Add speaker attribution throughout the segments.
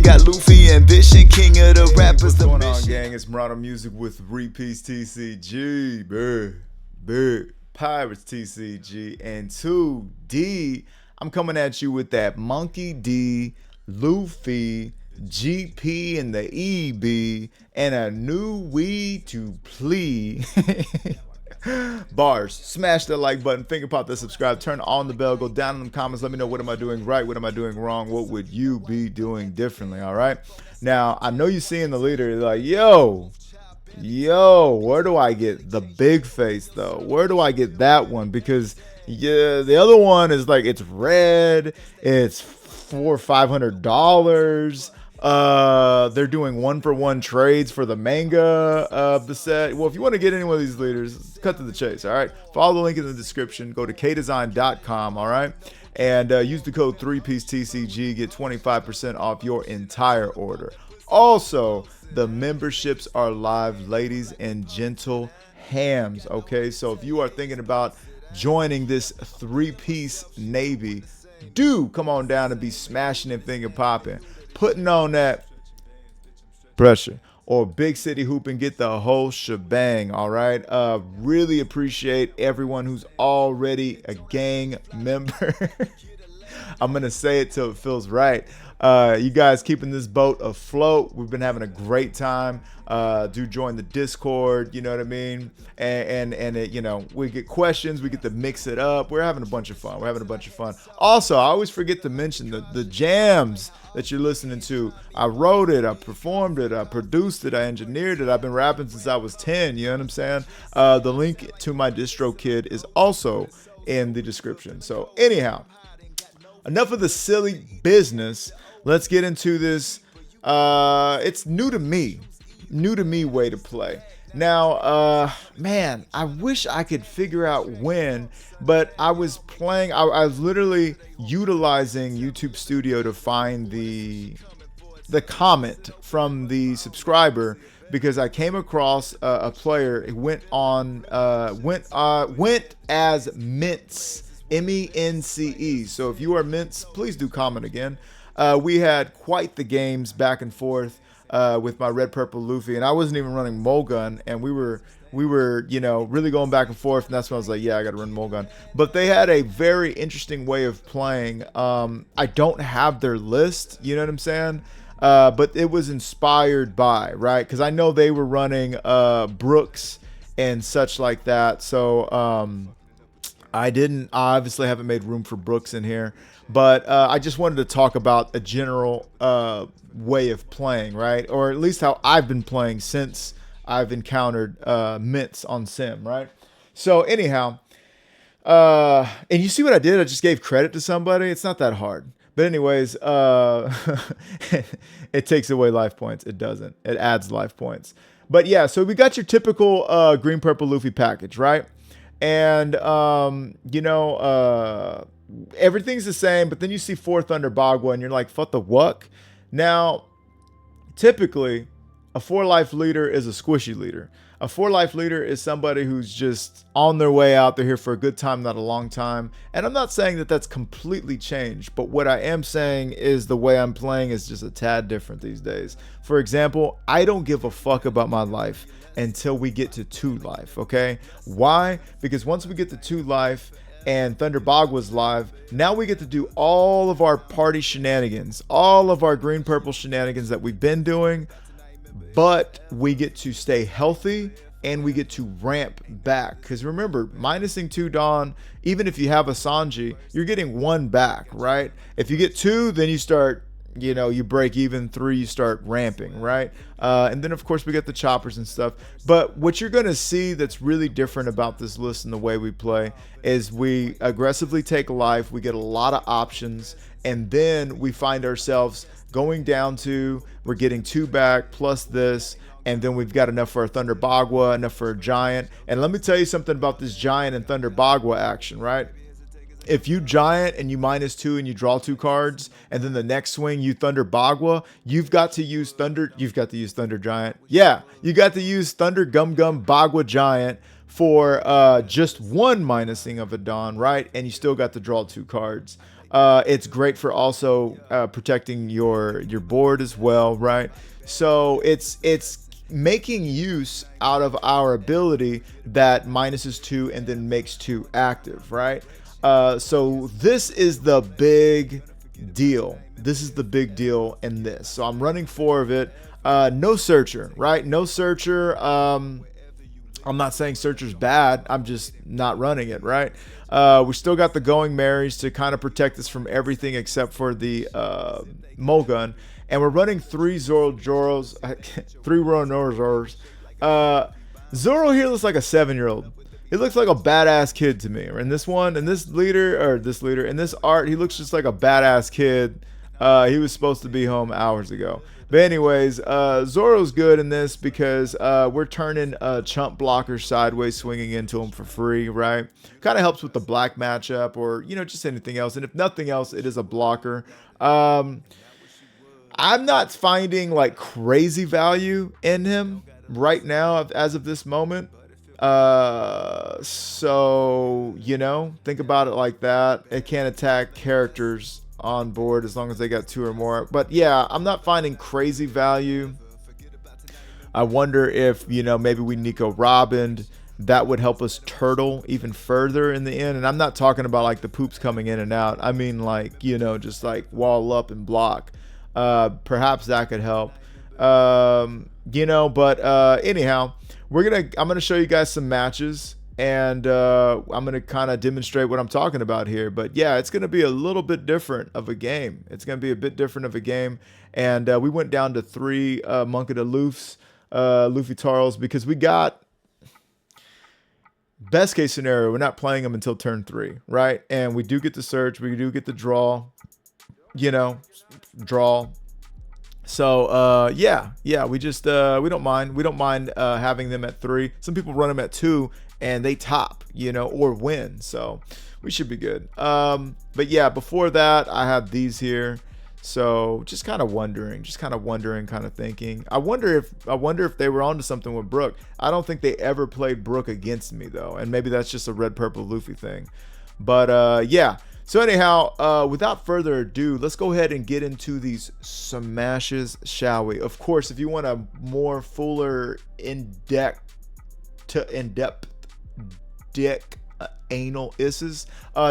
Speaker 1: got Luffy ambition, king of the rappers.
Speaker 2: What's
Speaker 1: The
Speaker 2: going on,
Speaker 1: mission.
Speaker 2: gang? It's Murano Music with 3-piece TCG, big Pirates TCG, and 2D. I'm coming at you with that Monkey D, Luffy, GP, and the EB, and a new weed to plea. Bars. Smash that like button, finger pop that subscribe, turn on the bell, go down in the comments, let me know what am I doing right, what am I doing wrong, what would you be doing differently. All right, now I know you seeing the leader like, yo, where do I get the big face though? Where do I get that one? Because yeah, the other one is like, it's red, it's $400 or $500. They're doing 1-for-1 trades for the manga of the set. Well, if you want to get any one of these leaders, cut to the chase. All right, follow the link in the description, go to kdesign.com. all right, and use the code 3-piece TCG, get 25% off your entire order. Also, the memberships are live, ladies and gentle hams. Okay, so if you are thinking about joining this 3-piece Navy, do come on down and be smashing and finger popping, putting on that pressure, or big city hoop and get the whole shebang. All right, really appreciate everyone who's already a gang member. I'm gonna say it till it feels right. You guys keeping this boat afloat. We've been having a great time. Do join the Discord, you know what I mean? And it, you know, we get questions, we get to mix it up. We're having a bunch of fun. Also, I always forget to mention the jams that you're listening to. I wrote it, I performed it, I produced it, I engineered it. I've been rapping since I was 10, you know what I'm saying? The link to my distro kid is also in the description. So anyhow, enough of the silly business. Let's get into this. It's new to me way to play. Now, man, I wish I could figure out when, but I was playing, I was literally utilizing YouTube Studio to find the comment from the subscriber, because I came across a player. It went as Mince. MENCE. So if you are Mince, please do comment again. We had quite the games back and forth with my red purple Luffy, and I wasn't even running Mulgun, and we were you know, really going back and forth, and that's when I was like, yeah, I gotta run Mulgun. But they had a very interesting way of playing. I don't have their list, you know what I'm saying? But it was inspired by, right? Because I know they were running Brooks and such like that. So I obviously haven't made room for Brooks in here, but I just wanted to talk about a general way of playing, right? Or at least how I've been playing since I've encountered Mints on Sim, right? So anyhow, and you see what I did? I just gave credit to somebody. It's not that hard. But anyways, it takes away life points. It doesn't. It adds life points. But yeah, so we got your typical green purple Luffy package, right? And, you know, everything's the same, but then you see 4 Thunder Bagua and you're like, what the wuck? Now, typically, a 4-life leader is a squishy leader. A 4-life leader is somebody who's just on their way out. They're here for a good time, not a long time. And I'm not saying that that's completely changed, but what I am saying is the way I'm playing is just a tad different these days. For example, I don't give a fuck about my life until we get to 2 life, okay? Why? Because once we get to 2 life and Thunder Bagua's live, now we get to do all of our party shenanigans, all of our green purple shenanigans that we've been doing, but we get to stay healthy and we get to ramp back. Because remember, minusing 2 Dawn, even if you have a Sanji, you're getting 1 back, right? If you get 2, then you start, you know, you break even. 3, you start ramping, right? And then of course we get the choppers and stuff. But what you're going to see that's really different about this list and the way we play is we aggressively take life. We get a lot of options, and then we find ourselves going down to, we're getting 2 back plus this, and then we've got enough for a Thunder Bagua, enough for a Giant. And let me tell you something about this Giant and Thunder Bagua action, right? If you Giant and you -2 and you draw 2 cards, and then the next swing you Thunder Bagua, you've got to use Thunder Giant. Yeah, you got to use Thunder Gum Gum Bagua Giant for just 1 minusing of a Dawn, right? And you still got to draw 2 cards. It's great for also protecting your board as well, right? So it's making use out of our ability that minuses 2 and then makes 2 active, right? So this is the big deal. This is the big deal in this. So I'm running 4 of it. No searcher, right? No searcher. I'm not saying searcher's bad. I'm just not running it, right? We still got the going Marys to kind of protect us from everything except for the Mulgun. And we're running 3 Zoros, 3 Roronoros. Zoro here looks like a 7-year-old. He looks like a badass kid to me. In this one, in this art, he looks just like a badass kid. He was supposed to be home hours ago. But anyways, Zoro's good in this because we're turning chump blockers sideways, swinging into him for free, right? Kind of helps with the black matchup or, you know, just anything else. And if nothing else, it is a blocker. I'm not finding like crazy value in him right now as of this moment. So, you know, think about it like that. It can't attack characters on board as long as they got 2 or more. But yeah, I'm not finding crazy value. I wonder if, you know, maybe we Nico Robin. That would help us turtle even further in the end. And I'm not talking about like the poops coming in and out. I mean like, you know, just like wall up and block. Perhaps that could help. You know, but anyhow, I'm gonna show you guys some matches, and I'm gonna kind of demonstrate what I'm talking about here. But yeah, it's gonna be a little bit different of a game. It's gonna be a bit different of a game, and we went down to 3 Monka de Luffs, Luffy Tarls, because we got best case scenario, we're not playing them until turn 3, right? And we do get the search, we do get the draw, you know, draw. So yeah, we just we don't mind having them at 3. Some people run them at 2 and they top, you know, or win, so we should be good. But yeah, before that I have these here. So just kind of wondering, kind of thinking. I wonder if they were onto something with Brook. I don't think they ever played Brook against me though, and maybe that's just a red purple Luffy thing. But yeah. So anyhow, without further ado, let's go ahead and get into these smashes, shall we? Of course, if you want a more fuller, in-depth dick anal isses,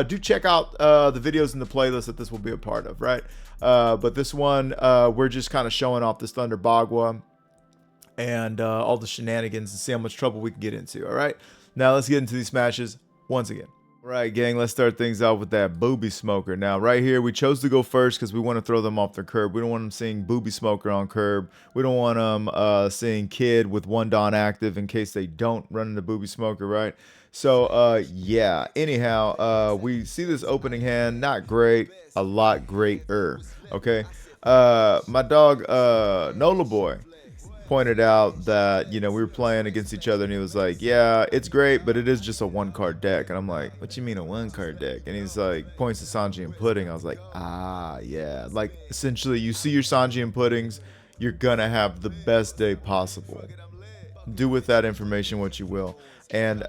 Speaker 2: do check out the videos in the playlist that this will be a part of, right? But this one, we're just kind of showing off this Thunder Bagua and all the shenanigans and see how much trouble we can get into, all right? Now let's get into these smashes once again. Right, gang, let's start things out with that boobie smoker. Now, right here, we chose to go first because we want to throw them off the curb. We don't want them seeing boobie smoker on curb. We don't want them seeing kid with 1 Dawn active in case they don't run into boobie smoker, right? So, yeah, anyhow, we see this opening hand, not great, a lot greater, okay? My dog, Nola Boy, pointed out that, you know, we were playing against each other and he was like, yeah, it's great, but it is just a 1-card deck. And I'm like, what you mean a 1-card deck? And he's like, points to Sanji and Pudding. I was like, ah, yeah, like essentially you see your Sanji and Puddings, you're gonna have the best day possible. Do with that information what you will. And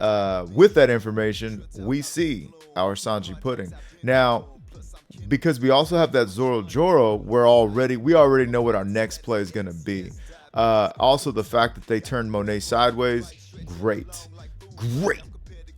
Speaker 2: with that information, we see our Sanji Pudding. Now, because we also have that Zoro Joro, we already know what our next play is gonna be. Also, the fact that they turned Monet sideways, great.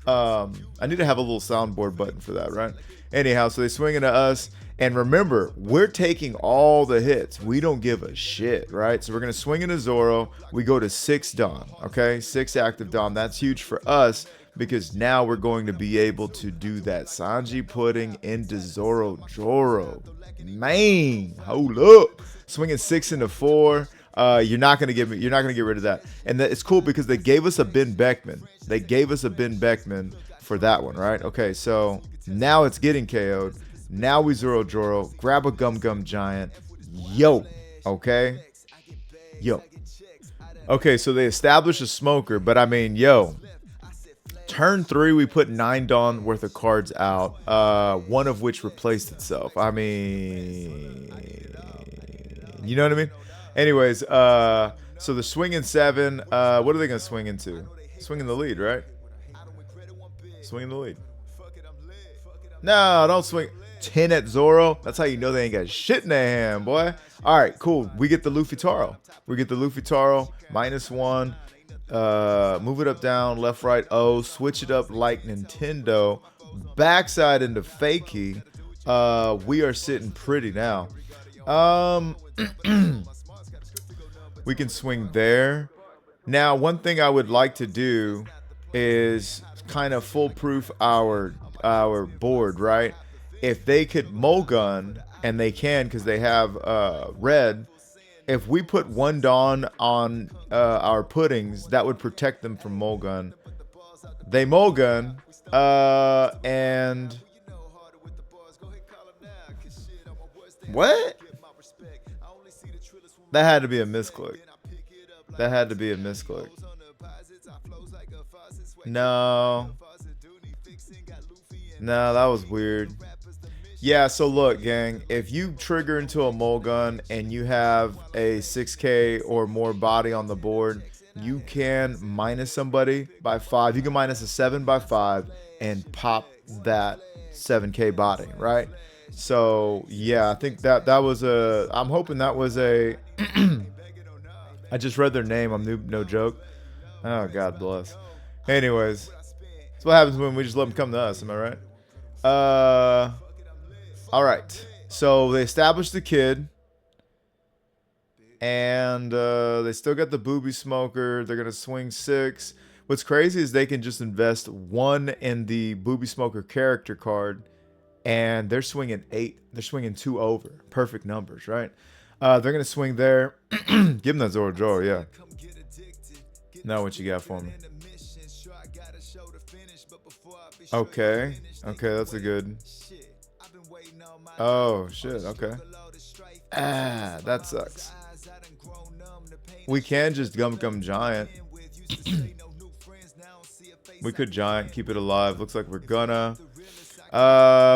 Speaker 2: I need to have a little soundboard button for that, right? Anyhow, so they swing into us, and remember, we're taking all the hits. We don't give a shit, right? So we're gonna swing into Zoro. We go to 6 Dawn, okay? 6 active Dawn. That's huge for us because now we're going to be able to do that Sanji Pudding into Zoro Joro. Man, hold up, swinging 6 into 4. You're not gonna get rid of that, and it's cool because they gave us a Ben Beckman. They gave us a Ben Beckman for that one, right? Okay, so now it's getting KO'd. Now we Zoro Joro, grab a Gum Gum Giant, yo, okay, yo. Okay, so they established a smoker, but I mean, yo, turn 3 we put 9 Dawn worth of cards out, one of which replaced itself. I mean, you know what I mean? Anyways, so they're swinging 7. What are they going to swing into? Swinging the lead, right? Swinging the lead. No, don't swing. 10 at Zoro. That's how you know they ain't got shit in their hand, boy. All right, cool. We get the Luffy Taro. We get the Luffy Taro, -1. Move it up, down, left, right, O. Switch it up like Nintendo. Backside into Fakey. We are sitting pretty now. We can swing there. Now, one thing I would like to do is kind of foolproof our board, right? If they could Mulgun, and they can because they have red, if we put one Dawn on our puddings, that would protect them from Mulgun. They Mulgun, and what? That had to be a misclick. That had to be a misclick. No, that was weird. Yeah, so look, gang, if you trigger into a Mulgun and you have a 6K or more body on the board, you can minus somebody by 5. You can minus a 7 by 5 and pop that 7K body, right? So, yeah, I think that was a... I'm hoping that was a... I just read their name. I'm noob, no joke. Oh, God bless. Anyways, that's what happens when we just let them come to us. Am I right? All right. So they established the kid. And they still got the boobie smoker. They're going to swing 6. What's crazy is they can just invest 1 in the boobie smoker character card. And they're swinging 8. They're swinging 2 over. Perfect numbers, right? They're going to swing there. Give them that Zoro Joro, yeah. Now what you got for me? Okay. Okay, that's a good... Oh, shit. Okay. Ah, that sucks. We can just Gum Giant. We could Giant, keep it alive. Looks like we're gonna.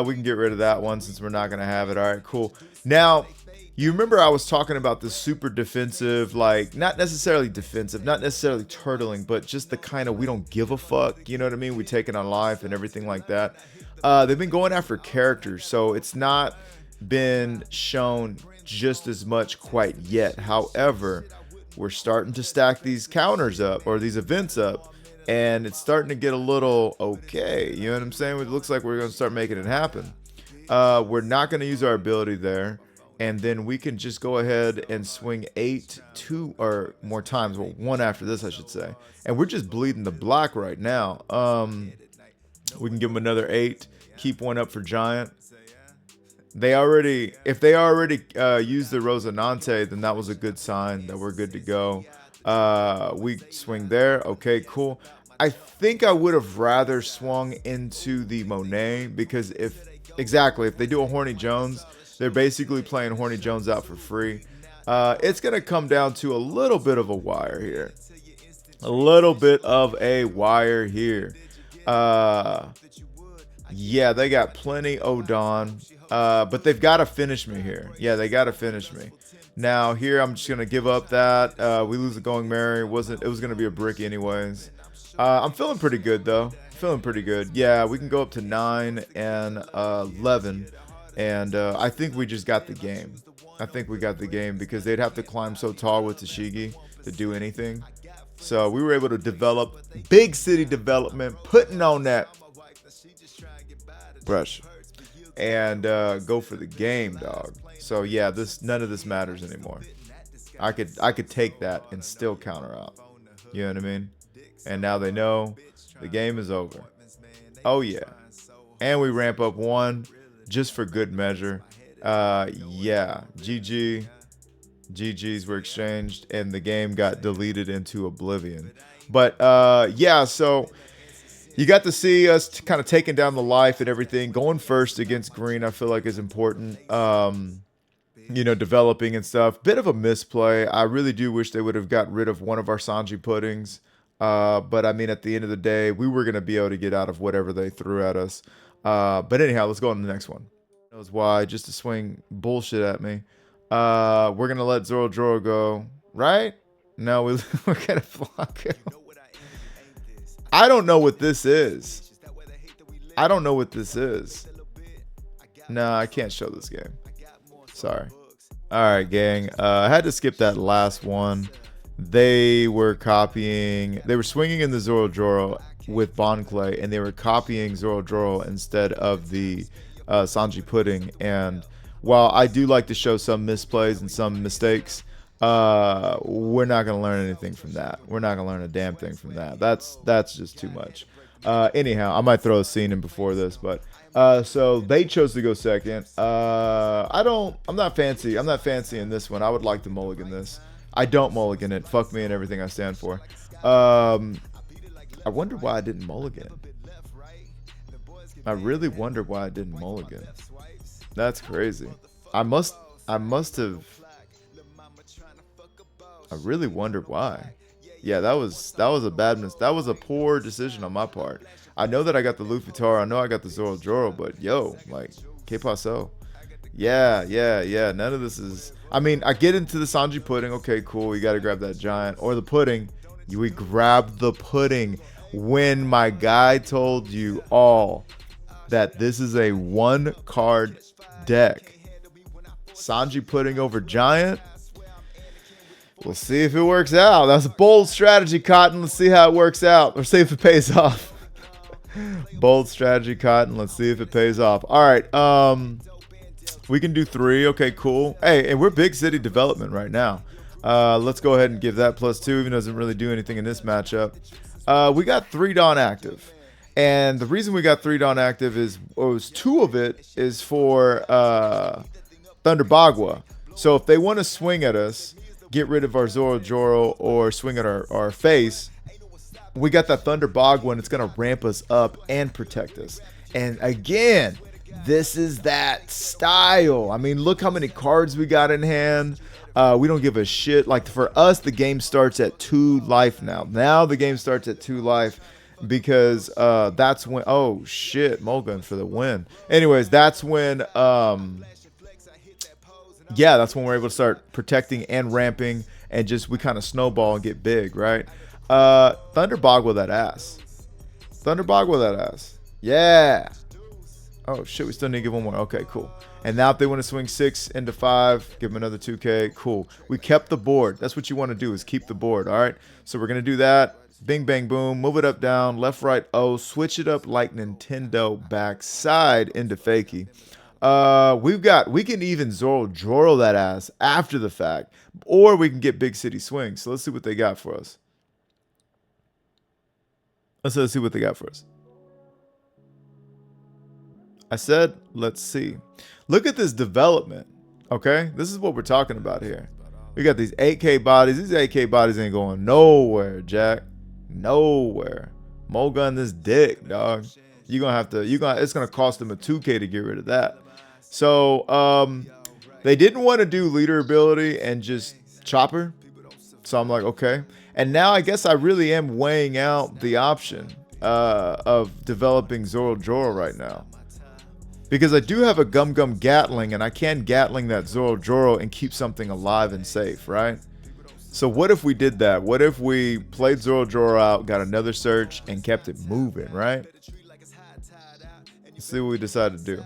Speaker 2: We can get rid of that one since we're not gonna have it. All right, cool. Now, you remember I was talking about the super defensive, like, not necessarily defensive, not necessarily turtling, but just the kind of we don't give a fuck, you know what I mean? We take it on life and everything like that. They've been going after characters, so it's not been shown just as much quite yet. However, we're starting to stack these counters up, or these events up, and it's starting to get a little okay. You know what I'm saying? It looks like we're going to start making it happen. We're not going to use our ability there, and then we can just go ahead and swing 8, 2 or more times. Well, 1 after this, I should say. And we're just bleeding the black right now. We can give them another 8, keep 1 up for Giant. If they already used the Rosinante, then that was a good sign that we're good to go. We swing there. Okay, cool. I think I would have rather swung into the Monet because if they do a Horny Jones, they're basically playing Horny Jones out for free. It's going to come down to a little bit of a wire here. A little bit of a wire here. Yeah, they got plenty Odon. But they've got to finish me here. Yeah, they got to finish me. Now, here, I'm just going to give up that. We lose the Going Merry. It was going to be a brick anyways. I'm feeling pretty good, though. Feeling pretty good. Yeah, we can go up to 9 and 11. And I think we just got the game. I think we got the game because they'd have to climb so tall with Tashigi to do anything. So we were able to develop big city development, putting on that brush. And go for the game, dog. So yeah, none of this matters anymore. I could take that and still counter out. You know what I mean? And now they know the game is over. Oh yeah. And we ramp up 1 just for good measure. Yeah. GGs were exchanged and the game got deleted into oblivion. But yeah, so you got to see us kind of taking down the life and everything. Going first against green, I feel like is important. You know, developing and stuff. Bit of a misplay. I really do wish they would have got rid of one of our Sanji puddings. But I mean, at the end of the day, we were going to be able to get out of whatever they threw at us. But anyhow, let's go on to the next one. Knows why, just to swing bullshit at me. We're going to let Zoro Joro go, right? No, we're going to block him. I don't know what this is. I don't know what this is. No, I can't show this game. Sorry. All right, gang. I had to skip that last one. They were swinging in the Zoro Joro with Bon Clay, and they were copying Zoro Joro instead of the Sanji Pudding. And while I do like to show some misplays and some mistakes, we're not gonna learn anything from that. We're not gonna learn a damn thing from that. That's just too much. Anyhow, I might throw a scene in before this, but so they chose to go second. I'm not fancy in this one. I would like to mulligan this. I don't mulligan it. Fuck me and everything I stand for. I wonder why I didn't mulligan. I really wonder why I didn't mulligan. That's crazy. I must have. I really wonder why. Yeah, that was a bad miss. That was a poor decision on my part. I know that I got the Luffy Tar. I know I got the Zoro Joro, but yo, like, que paso? Yeah. None of this is. I mean, I get into the Sanji Pudding. Okay, cool. You got to grab that giant or the pudding. We grabbed the pudding when my guy told you all that this is a 1-card deck. Sanji Pudding over giant. We'll see if it works out. That's a bold strategy, Cotton. Let's see how it works out. Or see if it pays off. Bold strategy, Cotton. Let's see if it pays off. All right. We can do 3. Okay, cool. Hey, and we're big city development right now. Let's go ahead and give that +2, even though it doesn't really do anything in this matchup. We got 3 Dawn active. And the reason we got 3 Dawn active is 2 of it is for Thunder Bagua. So if they want to swing at us, get rid of our Zoro Joro, or swing at our face, we got that Thunder Bagua, and it's going to ramp us up and protect us. And again, this is that style. I mean, look how many cards we got in hand. We don't give a shit. Like, for us, the game starts at 2 life now. Now the game starts at 2 life because that's when... Oh, shit. Mulgun for the win. Anyways, that's when... Yeah, that's when we're able to start protecting and ramping, and just we kind of snowball and get big, right? Thunder Bagua that ass. Thunder Bagua that ass. Yeah. Oh, shit, we still need to give one more. Okay, cool. And now if they want to swing 6 into 5, give them another 2K. Cool. We kept the board. That's what you want to do, is keep the board, all right? So we're going to do that. Bing, bang, boom. Move it up, down, left, right, O. Switch it up like Nintendo backside into fakie. We can even Zoro Joro that ass after the fact, or we can get big city swings. So let's see what they got for us. Let's see what they got for us. I said, let's see. Look at this development. Okay, this is what we're talking about here. We got these 8K bodies. These 8K bodies ain't going nowhere, Jack. Nowhere. Mulgun this dick, dog. It's gonna cost them a 2K to get rid of that. So they didn't want to do leader ability and just chopper. So I'm like, okay. And now I guess I really am weighing out the option of developing Zoro Joro right now. Because I do have a Gum Gum Gatling, and I can Gatling that Zoro Joro and keep something alive and safe, right? So what if we did that? What if we played Zoro Joro out, got another search, and kept it moving, right? Let's see what we decide to do.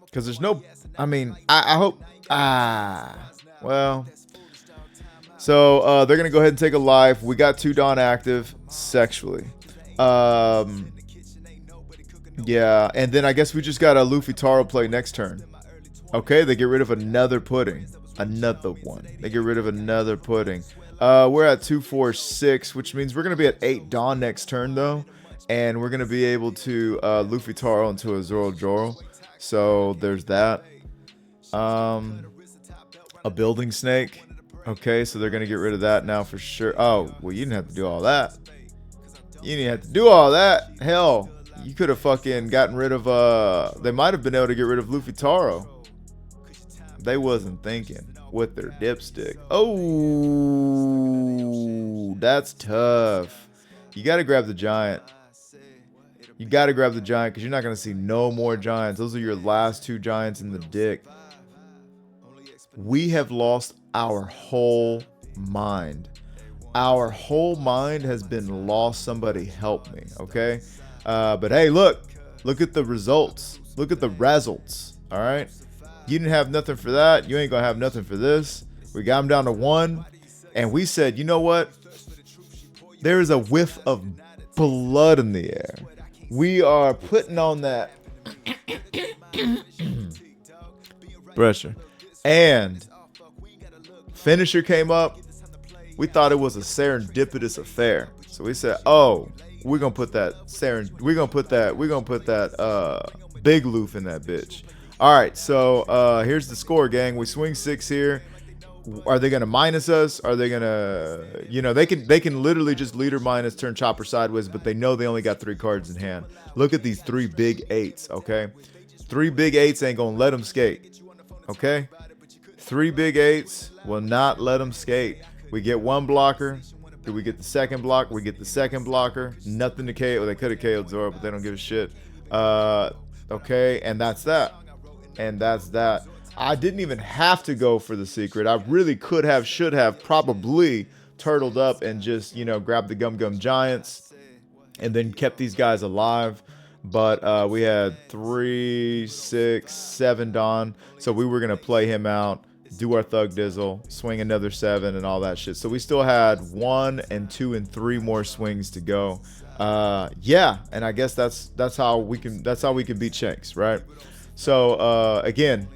Speaker 2: Because there's no... I mean, I hope... well... So, they're going to go ahead and take a life. We got 2 Dawn active sexually. Yeah, and then I guess we just got a Luffy Taro play next turn. Okay, they get rid of another pudding. Another one. They get rid of another pudding. We're at 2, 4, 6, which means we're going to be at 8 Dawn next turn, though. And we're going to be able to Luffy Taro into a Zoro Joro. So, there's that. A Building Snake. Okay, so they're going to get rid of that now for sure. Oh, well, you didn't have to do all that. You didn't have to do all that. Hell, you could have fucking gotten rid of... They might have been able to get rid of Luffy Taro. They wasn't thinking with their dipstick. Oh, that's tough. You got to grab the giant. You got to grab the giant because you're not going to see no more giants. Those are your last 2 giants in the dick. We have lost our whole mind. Our whole mind has been lost. Somebody help me, okay? But hey, look at the results. Look at the results. All right. You didn't have nothing for that. You ain't going to have nothing for this. We got him down to 1. And we said, you know what? There is a whiff of blood in the air. We are putting on that pressure. And finisher came up. We thought it was a serendipitous affair. So we said, oh, we're going to put that big loof in that bitch. All right, so here's the score, gang. We swing 6 here. Are they gonna minus us? Are they gonna, they can literally just leader minus, turn chopper sideways, but they know they only got 3 cards in hand. Look at these 3 big 8s, okay? 3 big 8s ain't gonna let them skate, okay? 3 big 8s will not let them skate. We get 1 blocker. Do we get the second block? We get the second blocker. Nothing to KO. They could have KO'd Zoro, but they don't give a shit. Okay, and that's that. And that's that. I didn't even have to go for the secret. I really could have, should have, probably turtled up and just, grabbed the Gum Giants and then kept these guys alive. But we had 3, 6, 7 Dawn. So we were going to play him out, do our Thug Dizzle, swing another 7 and all that shit. So we still had 1 and 2 and 3 more swings to go. Yeah, and I guess that's how we can beat Shanks, right? So again,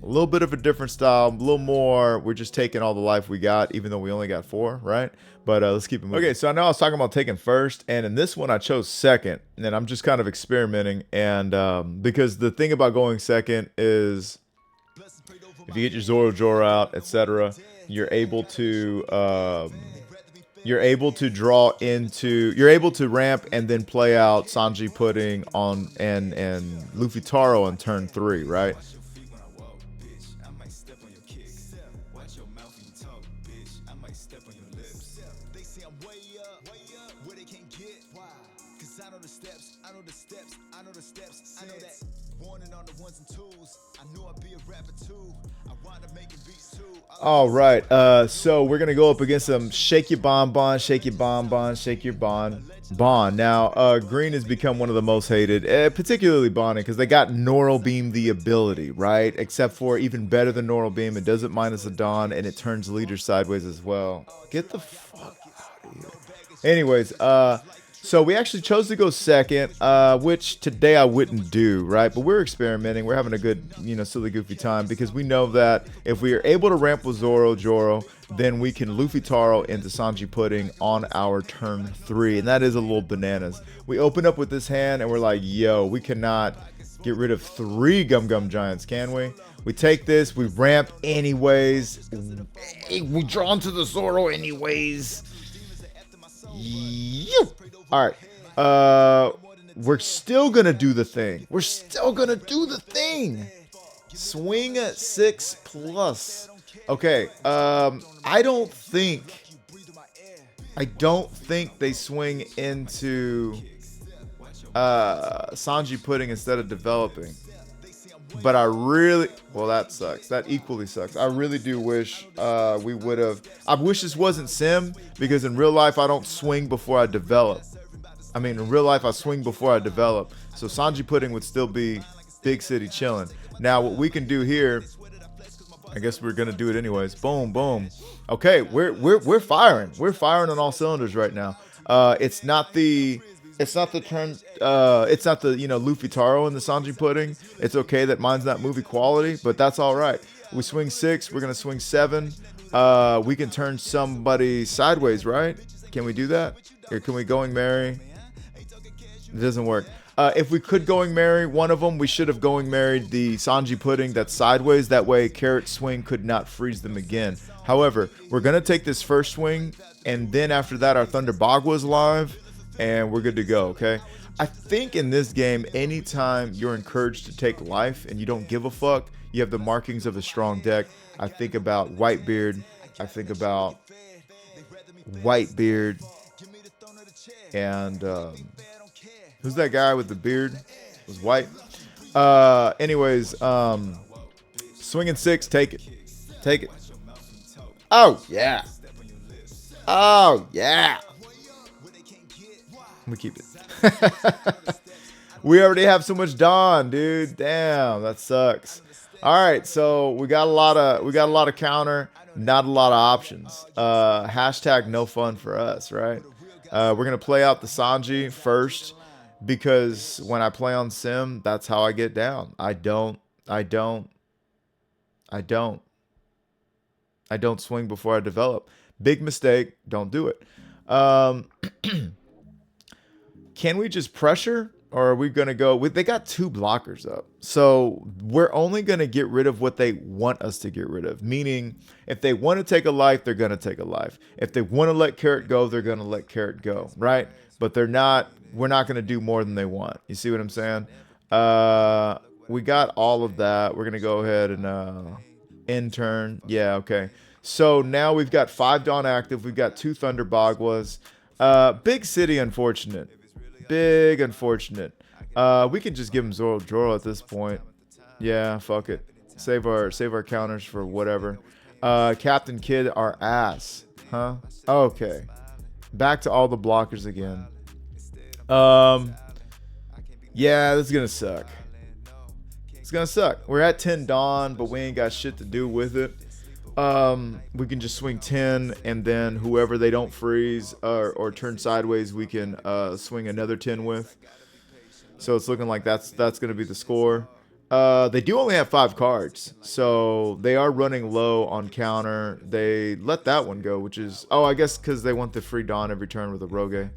Speaker 2: a little bit of a different style, a little more. We're just taking all the life we got, even though we only got 4, right? But let's keep it moving. Okay, so I know I was talking about taking first, and in this one I chose second, and I'm just kind of experimenting. And because the thing about going second is, if you get your Zoro out, etc., you're able to ramp and then play out Sanji Pudding on and Luffy Taro on turn 3, right? All right, so we're gonna go up against some shake your bonbon, shake your bonbon, shake your bon. Now, green has become one of the most hated, particularly Bonnie, because they got Neural Beam the ability, right? Except for even better than Neural Beam, it doesn't minus a Dawn, and it turns leader sideways as well. Get the fuck out of here. Anyways, so we actually chose to go second, which today I wouldn't do, right? But we're experimenting. We're having a good, silly, goofy time because we know that if we are able to ramp with Joro, then we can Luffy Taro into Sanji Pudding on our turn 3. And that is a little bananas. We open up with this hand and we're like, yo, we cannot get rid of 3 Gum Giants, can we? We take this, we ramp anyways. We draw into the Zoro anyways. All right, we're still gonna do the thing. Swing at 6 plus. Okay, I don't think they swing into Sanji Pudding instead of developing. But that sucks. That equally sucks. I really do wish we would have. I wish this wasn't Sim, because in real life I don't swing before I develop. I mean, in real life I swing before I develop. So Sanji Pudding would still be big city chilling. Now what we can do here, I guess we're gonna do it anyways. Boom, boom. Okay, we're firing. We're firing on all cylinders right now. It's not the Luffy Taro in the Sanji Pudding. It's okay that mine's not movie quality, but that's all right. We swing 6, we're gonna swing 7. We can turn somebody sideways, right? Can we do that? Or can we Going Merry? It doesn't work. If we could Going Merry one of them, we should have Going Merried the Sanji Pudding that's sideways. That way Carrot Swing could not freeze them again. However, we're gonna take this first swing, and then after that our Thunder Bagwa's live, and we're good to go, okay? I think in this game, anytime you're encouraged to take life and you don't give a fuck, you have the markings of a strong deck. I think about Whitebeard. And who's that guy with the beard? It was white. Anyways, swinging 6, take it. Oh yeah. We keep it. We already have so much Dawn, dude. Damn, that sucks. All right, so we got a lot of counter, not a lot of options. Hashtag no fun for us, right? We're gonna play out the Sanji first because when I play on Sim, that's how I get down. I don't, I don't, I don't swing before I develop. Big mistake. Don't do it. Um, can we just pressure? Or are we going to go with, they got 2 blockers up. So we're only going to get rid of what they want us to get rid of. Meaning, if they want to take a life, they're going to take a life. If they want to let Carrot go, they're going to let Carrot go, right? But we're not going to do more than they want. You see what I'm saying? We got all of that. We're going to go ahead and intern. Yeah, okay. So now we've got 5 Dawn active. We've got 2 Thunder Bagwas. Big City, unfortunate. Big unfortunate. We can just give him Zoro at this point. Yeah, fuck it. Save our counters for whatever. Captain Kid, our ass. Huh? Okay. Back to all the blockers again. Yeah, this is gonna suck. It's gonna suck. We're at 10 Dawn, but we ain't got shit to do with it. We can just swing 10, and then whoever they don't freeze or turn sideways, we can swing another 10 with. So it's looking like that's going to be the score. They do only have 5 cards, so they are running low on counter. They let that one go, which is, oh, I guess because they want the free Dawn every turn with a Rogue.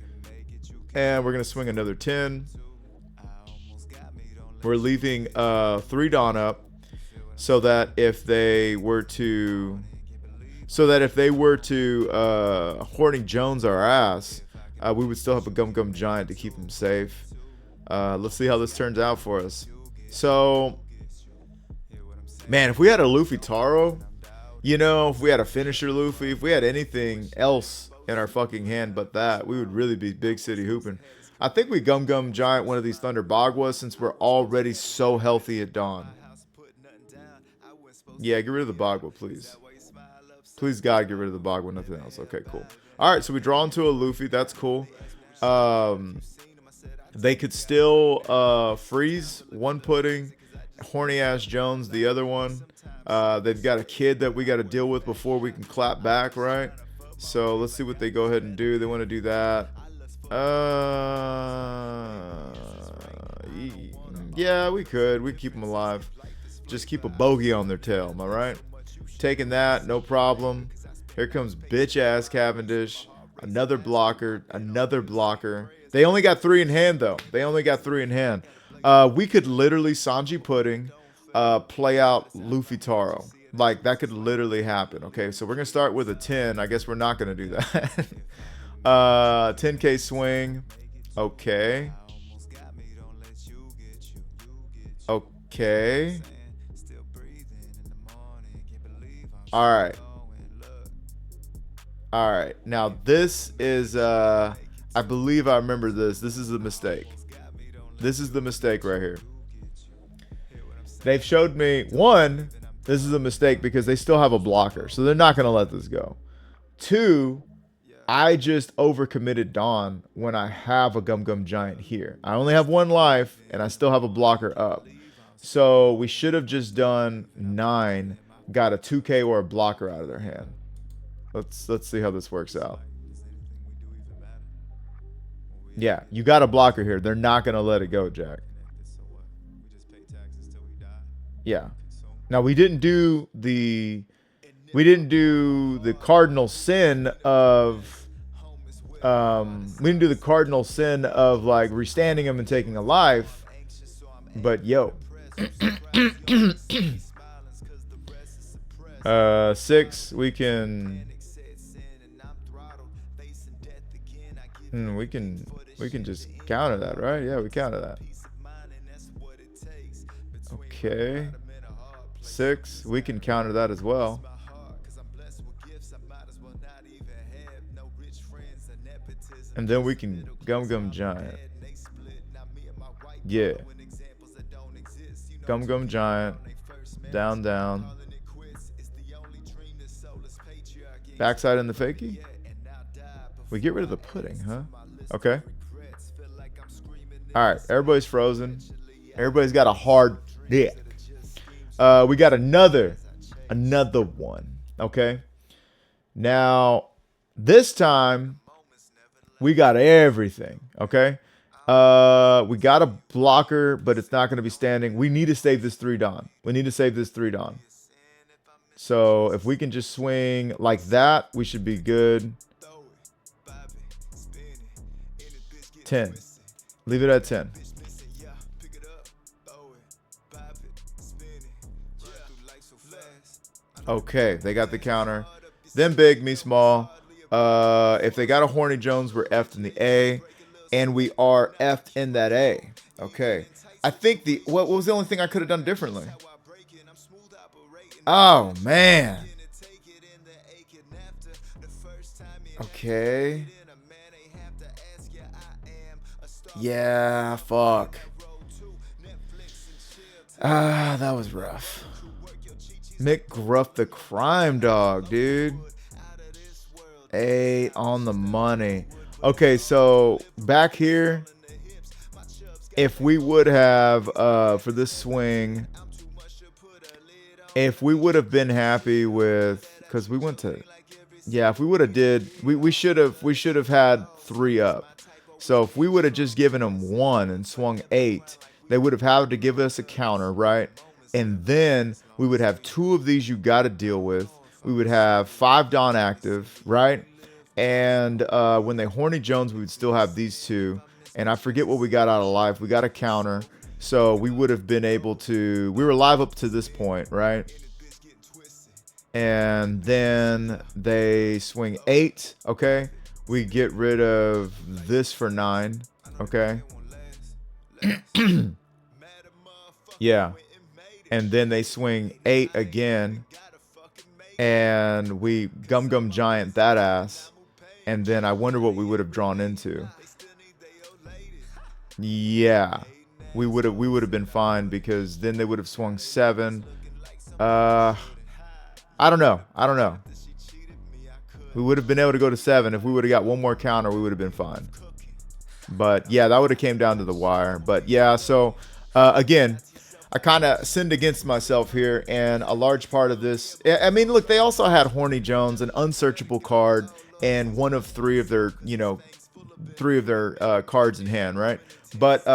Speaker 2: And we're going to swing another 10. We're leaving 3 Dawn up. So that if they were to Horning Jones our ass, we would still have a Gum Giant to keep him safe. Let's see how this turns out for us. So, man, if we had a Luffy Taro, you know, if we had a finisher Luffy, if we had anything else in our fucking hand but that, we would really be big city hooping. I think we Gum Giant one of these Thunder Bagwas since we're already so healthy at Dawn. Yeah, get rid of the Bagua, please. Please, God, get rid of the Bagua, nothing else. Okay, cool. All right, so we draw into a Luffy. That's cool. They could still freeze one pudding, horny-ass Jones, the other one. They've got a kid that we got to deal with before we can clap back, right? So let's see what they go ahead and do. They want to do that. Yeah, we could. We keep them alive. Just keep a bogey on their tail, am I right? Taking that, no problem. Here comes bitch-ass Cavendish. Another blocker. Another blocker. They only got 3 in hand, though. They only got 3 in hand. We could literally Sanji Pudding play out Luffy Taro. Like, that could literally happen. Okay, so we're going to start with a 10. I guess we're not going to do that. 10K swing. Okay. Okay. Alright. Alright. Now this is I believe I remember this. This is a mistake. This is the mistake right here. They've showed me, one, this is a mistake because they still have a blocker. So they're not going to let this go. 2, I just overcommitted Dawn when I have a Gum Giant here. I only have 1 life and I still have a blocker up. So we should have just done 9, got a 2K or a blocker out of their hand. Let's see how this works out. Yeah, you got a blocker here. They're not going to let it go, Jack. Yeah. Now we didn't do the cardinal sin of like restanding him and taking a life. But yo. 6, we can we can just counter that, right? Yeah, we counter that. Okay. 6, we can counter that as well. And then we can Gum Giant. Yeah. Gum Giant. Down, down. Backside in the fakie? We get rid of the pudding, huh? Okay. All right, everybody's frozen. Everybody's got a hard dick. We got another one. Okay. Now, this time we got everything. Okay. We got a blocker, but it's not going to be standing. We need to save this 3 Don. We need to save this 3 Don. So if we can just swing like that, we should be good. 10. Leave it at 10. Okay, they got the counter. Them big, me small. If they got a Horny Jones, we're F'd in the A. And we are F'd in that A. Okay. I think what was the only thing I could have done differently? Oh, man. Okay. Yeah, fuck. That was rough. Mick Gruff the crime dog, dude. 8 on the money. Okay, so back here, if we would have, for this swing, if we would have been happy with, because we went to, yeah, if we would have we should have had 3 up. So if we would have just given them 1 and swung 8, they would have had to give us a counter, right? And then we would have 2 of these you got to deal with. We would have 5 Don active, right? And when they Horny Jones, we would still have these 2. And I forget what we got out of life. We got a counter. So we would have been able to, we were live up to this point, right? And then they swing 8, okay? We get rid of this for 9, okay? Yeah. And then they swing 8 again. And we Gum Giant that ass. And then I wonder what we would have drawn into. Yeah. We would have been fine because then they would have swung 7. I don't know. We would have been able to go to 7. If we would have got 1 more counter, we would have been fine. But yeah, that would have came down to the wire. But yeah, so again, I kind of sinned against myself here, and a large part of this, I mean, look, they also had Horny Jones, an unsearchable card, and 1 of 3 of their, 3 of their cards in hand, right? But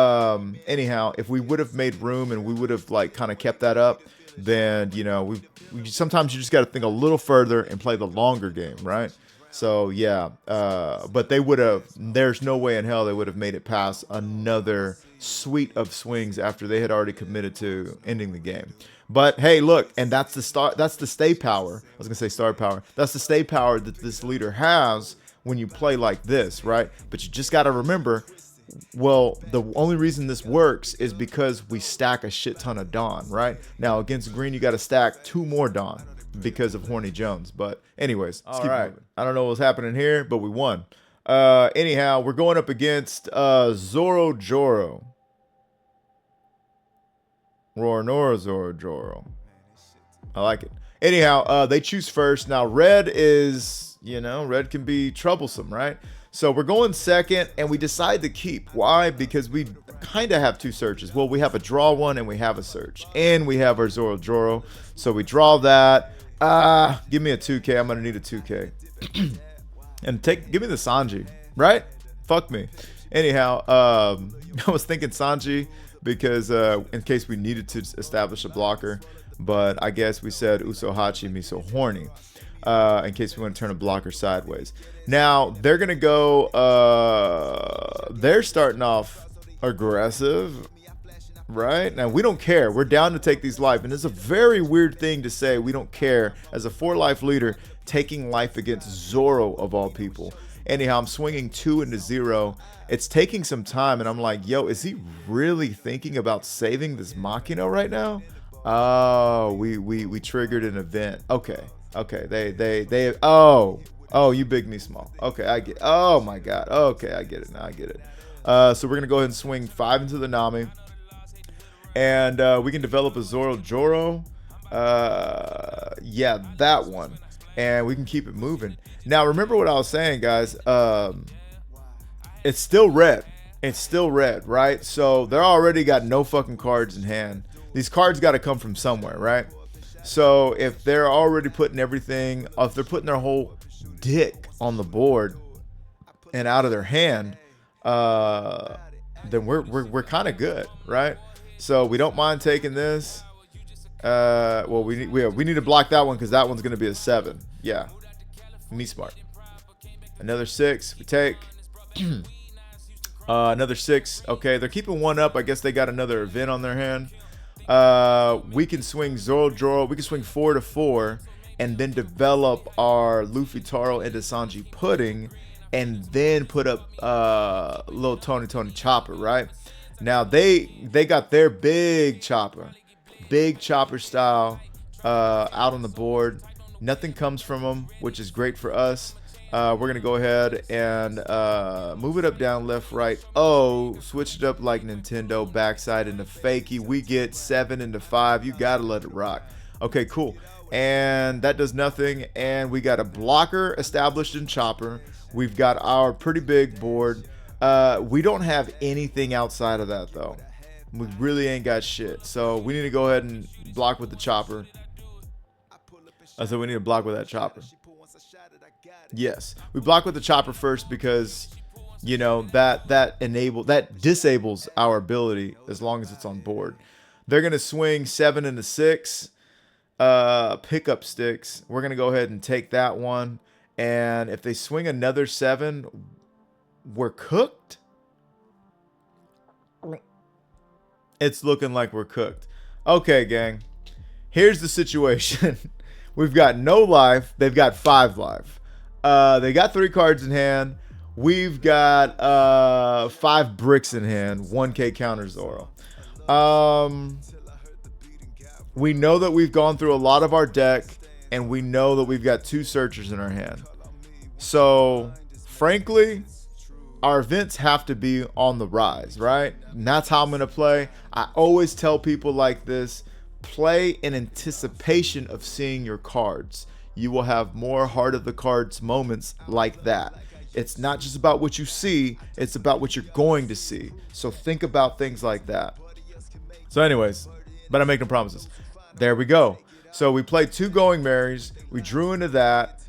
Speaker 2: anyhow, if we would have made room and we would have like kind of kept that up, then we sometimes you just got to think a little further and play the longer game, right? So yeah, but they would have. There's no way in hell they would have made it past another suite of swings after they had already committed to ending the game. But hey, look, and that's the start. That's the stay power. I was gonna say star power. That's the stay power that this leader has when you play like this, right? But you just got to remember. Well, the only reason this works is because we stack a shit ton of Dawn, right? Now against green, you got to stack 2 more Dawn because of Horny Jones. But anyways, let's keep moving. I don't know what's happening here, but we won. Anyhow, we're going up against Zoro Joro. Roar Zoro Joro. I like it. Anyhow, they choose first. Now red is, red can be troublesome, right? So we're going second, and we decide to keep. Why? Because we kind of have 2 searches. Well, we have a draw 1, and we have a search. And we have our Zoro Joro. So we draw that. Give me a 2K. I'm going to need a 2K. And give me the Sanji, right? Fuck me. Anyhow, I was thinking Sanji because in case we needed to establish a blocker. But I guess we said Usohachi Miso Horny. In case we want to turn a blocker sideways. Now, they're going to go, they're starting off aggressive, right? Now, we don't care. We're down to take these life. And it's a very weird thing to say we don't care as a 4-life leader taking life against Zoro of all people. Anyhow, I'm swinging 2 into 0. It's taking some time, and I'm like, yo, is he really thinking about saving this Machina right now? Oh, we triggered an event. Okay. Oh, you big me small. Okay, I get. Oh my God. Okay, I get it now. I get it. So we're gonna go ahead and swing 5 into the Nami, and we can develop a Zoro Joro. Yeah, that one, and we can keep it moving. Now, remember what I was saying, guys. It's still red. It's still red, right? So they're already got no fucking cards in hand. These cards got to come from somewhere, right? So if they're already putting everything, if they're putting their whole dick on the board and out of their hand, then we're kind of good, right? So we don't mind taking this. Well, we need to block that one because that one's gonna be a 7. Yeah, me smart. Another 6. We take. Another 6. Okay, they're keeping one up. I guess they got another event on their hand. We can swing Zoro Joro. We can swing 4 to 4, and then develop our Luffy Taro into Sanji Pudding, and then put up little Tony Chopper. Right now, they got their big chopper style out on the board. Nothing comes from them, which is great for us. We're going to go ahead and move it up, down, left, right. Oh, switch it up like Nintendo. Backside into fakie. We get 7 into 5. You got to let it rock. Okay, cool. And that does nothing. And we got a blocker established in Chopper. We've got our pretty big board. We don't have anything outside of that, though. We really ain't got shit. So we need to go ahead and block with the Chopper. So we need to block with that Chopper. Yes, we block with the Chopper first because, you know, that disables our ability as long as it's on board. They're gonna swing 7 into 6 pickup sticks. We're gonna go ahead and take that one, and if they swing another 7, we're cooked. It's looking like we're cooked. Okay, gang. Here's the situation. We've got no life. They've got 5 life. They got 3 cards in hand. We've got 5 bricks in hand. 1K counter Zoro. We know that we've gone through a lot of our deck, and we know that we've got 2 searchers in our hand. So, frankly, our events have to be on the rise, right? And that's how I'm going to play. I always tell people like this, play in anticipation of seeing your cards. You will have more heart of the cards moments like that. It's not just about what you see, it's about what you're going to see. So think about things like that. So anyways, but I'm making promises. There we go. So we played 2 Going Marys. We drew into that.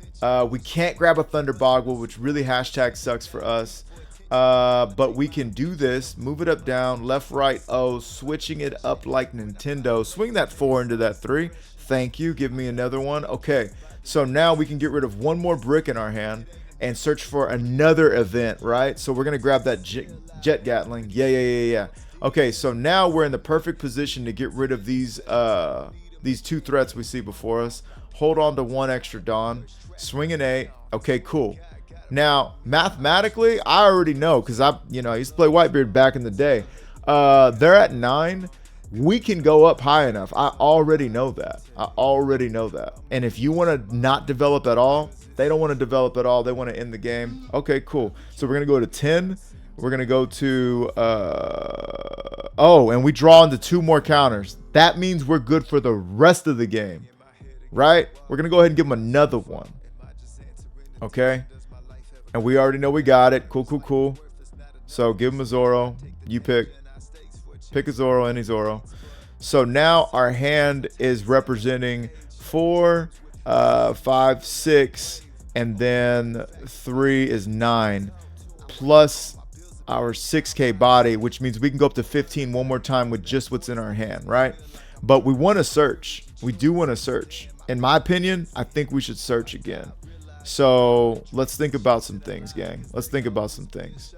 Speaker 2: We can't grab a Thunder Boggle, which really hashtag sucks for us. But we can do this. Move it up, down, left, right, oh, switching it up like Nintendo. Swing that 4 into that 3. Thank you. Give me another one. Okay. So now we can get rid of 1 more brick in our hand and search for another event, right? So we're going to grab that Jet Gatling. Yeah. Okay, so now we're in the perfect position to get rid of these 2 threats we see before us. Hold on to 1 extra Dawn. Swing an 8. Okay, cool. Now, mathematically, I already know because I used to play Whitebeard back in the day. They're at 9. We can go up high enough. I already know that. And if you want to not develop at all, they don't want to develop at all. They want to end the game. Okay, cool. So we're going to go to 10. We're going to go to... and we draw into 2 more counters. That means we're good for the rest of the game. Right? We're going to go ahead and give them another one. Okay? And we already know we got it. Cool. So give them a Zoro. You pick a Zoro, any Zoro. So now our hand is representing 4, 5, 6, and then 3 is 9, plus our 6K body, which means we can go up to 15 one more time with just what's in our hand, right? But we want to search. We do want to search. In my opinion, I think we should search again. So let's think about some things, gang. Let's think about some things.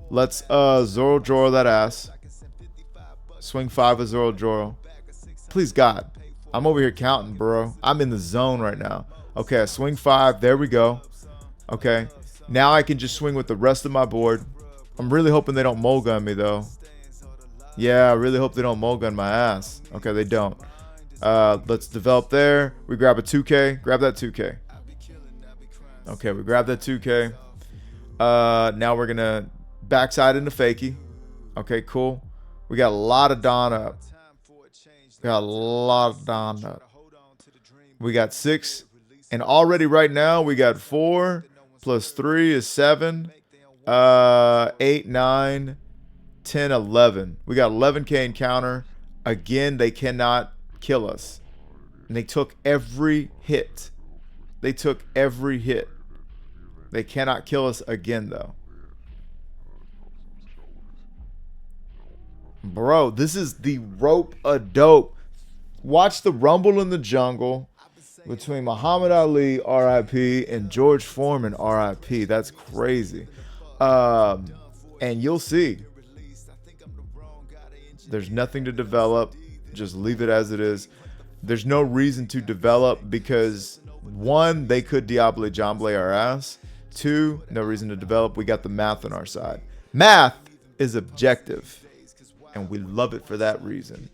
Speaker 2: Let's Zoro Joro that ass. Swing 5 of Zoro Joro. Please, God. I'm over here counting, bro. I'm in the zone right now. Okay, I swing 5. There we go. Okay. Now I can just swing with the rest of my board. I'm really hoping they don't mulligan me, though. Yeah, I really hope they don't mulligan my ass. Okay, they don't. Let's develop there. We grab a 2K. Grab that 2K. Okay, we grab that 2K. Now we're going to backside into fakie. Okay, cool. We got a lot of Dawn up. We got 6. And already right now we got 4 plus 3 is 7. 8, 9, 10, 11. We got 11k encounter. Again, they cannot kill us. And they took every hit. They took every hit. They cannot kill us again, though. Bro, this is the rope-a-dope. Watch the rumble in the jungle between Muhammad Ali, RIP, and George Foreman, RIP. That's crazy. And you'll see. There's nothing to develop. Just leave it as it is. There's no reason to develop because, one, they could Diable Jamble our ass. Two, no reason to develop. We got the math on our side. Math is objective, and we love it for that reason.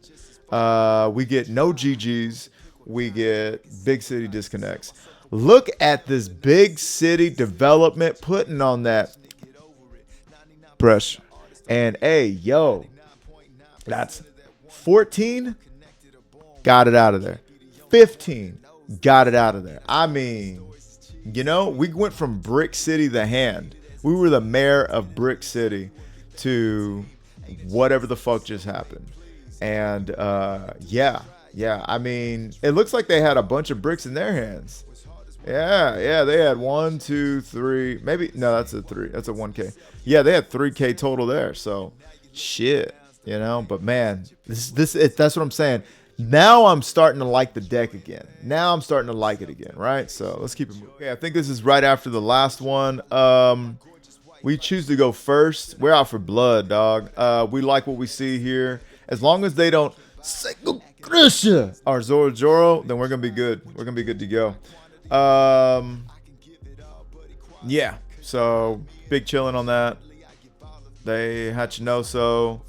Speaker 2: We get no GGs. We get big city disconnects. Look at this big city development putting on that pressure. And hey, yo, that's 14. Got it out of there. 15. Got it out of there. I mean, you know, we went from Brick City, the hand. We were the mayor of Brick City to whatever the fuck just happened. And yeah. I mean, it looks like they had a bunch of bricks in their hands. Yeah, they had 1, 2, 3, maybe. No, that's a 3. That's a 1K. Yeah, they had 3K total there. So shit, you know. But man, that's what I'm saying. Now I'm starting to like the deck again. Now I'm starting to like it again, right? So let's keep it moving. Okay, I think this is right after the last one. We choose to go first. We're out for blood, dog. We like what we see here. As long as they don't our Zoro, then we're gonna be good. We're gonna be good to go. Yeah. So big chilling on that. They Hachinoso.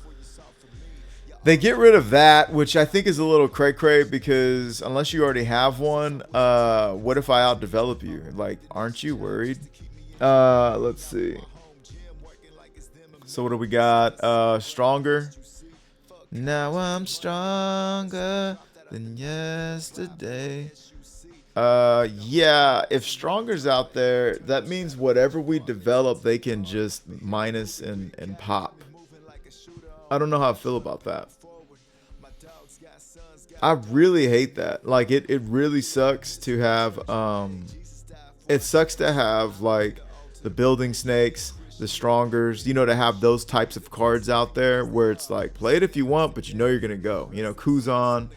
Speaker 2: They get rid of that, which I think is a little cray-cray because unless you already have one, what if I outdevelop you? Like, aren't you worried? Let's see. So what do we got? Stronger. Now I'm stronger than yesterday. Yeah, if Stronger's out there, that means whatever we develop, they can just minus and pop. I don't know how I feel about that. I really hate that. Like, it really sucks to have, it sucks to have, like, the building snakes, the Strongers, you know, to have those types of cards out there where it's like, play it if you want, but you know you're going to go. You know, Kuzan,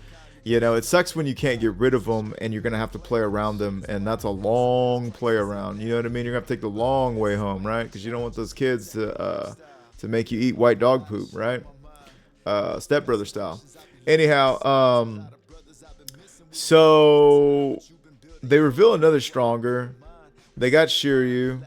Speaker 2: you know, it sucks when you can't get rid of them and you're going to have to play around them, and that's a long play around. You know what I mean? You're going to have to take the long way home, right? Because you don't want those kids to make you eat white dog poop, right? Stepbrother style. Anyhow, so they reveal another Stronger. They got Shiryu,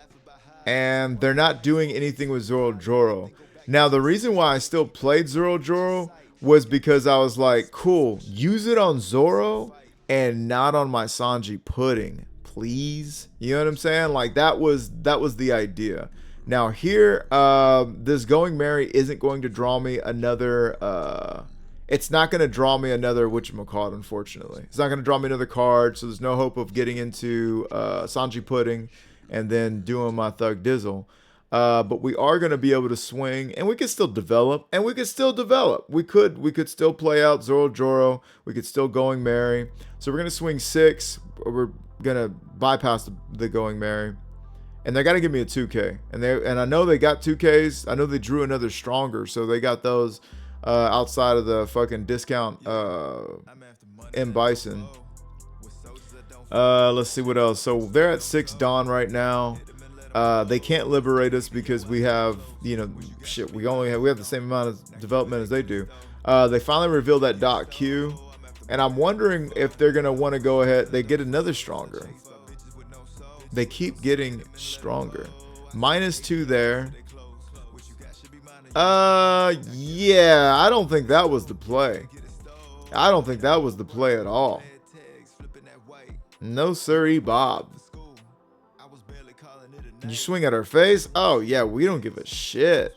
Speaker 2: and they're not doing anything with Zoro. Now, the reason why I still played Zoro was because I was like, cool, use it on Zoro and not on my Sanji pudding, please. You know what I'm saying? Like, that was the idea. Now here, this Going Merry isn't going to draw me another, it's not going to draw me another whatchamacallit, unfortunately. It's not going to draw me another card, so there's no hope of getting into Sanji Pudding and then doing my Thug Dizzle. But we are going to be able to swing, and we could still develop, We could still play out Zoro. We could still Going Merry. So we're going to swing 6. We're going to bypass the Going Merry. And they got to give me a 2K. And I know they got 2Ks. I know they drew another Stronger, so they got those outside of the fucking discount M Bison. Let's see what else. So they're at 6 Dawn right now. They can't liberate us because we have, you know, shit. We have the same amount of development as they do. They finally revealed that Dot Q, and I'm wondering if they're gonna want to go ahead. They get another Stronger. They keep getting Stronger. -2 there. Yeah, I don't think that was the play. I don't think that was the play at all. No siree, Bob. You swing at her face? Oh, yeah, we don't give a shit.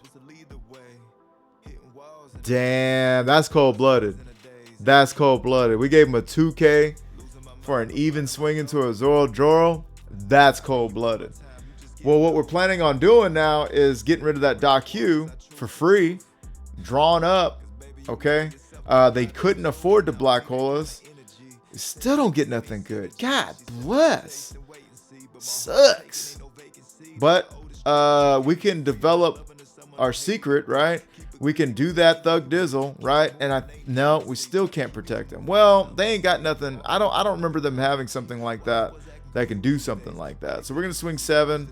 Speaker 2: Damn, that's cold-blooded. That's cold-blooded. We gave him a 2K for an even swing into a Zoro. That's cold-blooded. Well, what we're planning on doing now is getting rid of that doc Q for free, drawn up. Okay. They couldn't afford to black hole us. Still don't get nothing good. God bless. Sucks. But we can develop our secret, right? We can do that thug dizzle, right? And no, we still can't protect them. Well, they ain't got nothing. I don't remember them having something like that can do something like that. So we're gonna swing 7.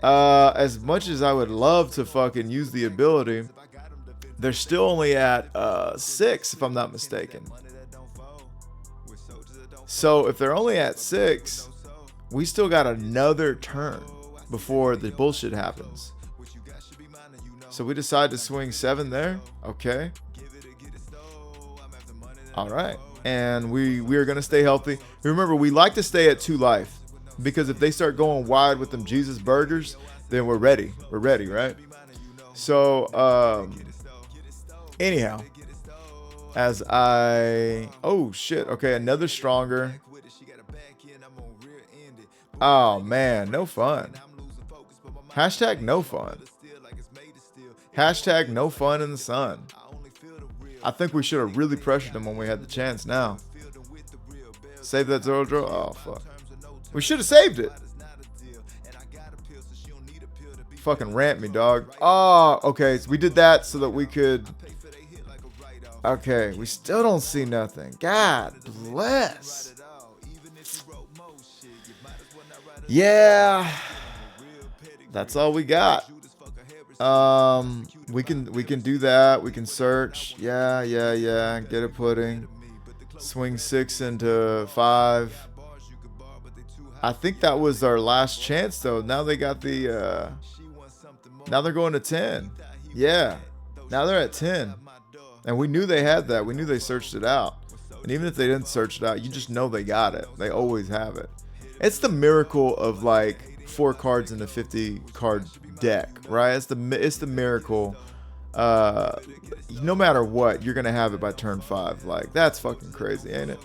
Speaker 2: As much as I would love to fucking use the ability, they're still only at 6 if I'm not mistaken. So if they're only at 6, we still got another turn before the bullshit happens. So we decide to swing 7 there. Okay. All right. And we are going to stay healthy. Remember, we like to stay at 2 life, because if they start going wide with them Jesus burgers, then we're ready. We're ready, right? So, anyhow, oh shit. Okay. Another stronger. Oh man, no fun. Hashtag no fun. Hashtag no fun in the sun. I think we should have really pressured them when we had the chance now. Save that zoro draw. Oh, fuck. We should have saved it. Fucking rant me, dog. Oh, okay. So we did that so that we could... Okay, we still don't see nothing. God bless. Yeah. That's all we got. We can do that. We can search. Yeah. Get a pudding. Swing 6 into 5. I think that was our last chance though. Now they got the now they're going to 10. Yeah. Now they're at 10. And we knew they had that. We knew they searched it out. And even if they didn't search it out, you just know they got it. They always have it. It's the miracle of like 4 cards in a 50 card deck, right? It's the miracle. No matter what, you're gonna have it by turn 5. Like, that's fucking crazy, ain't it?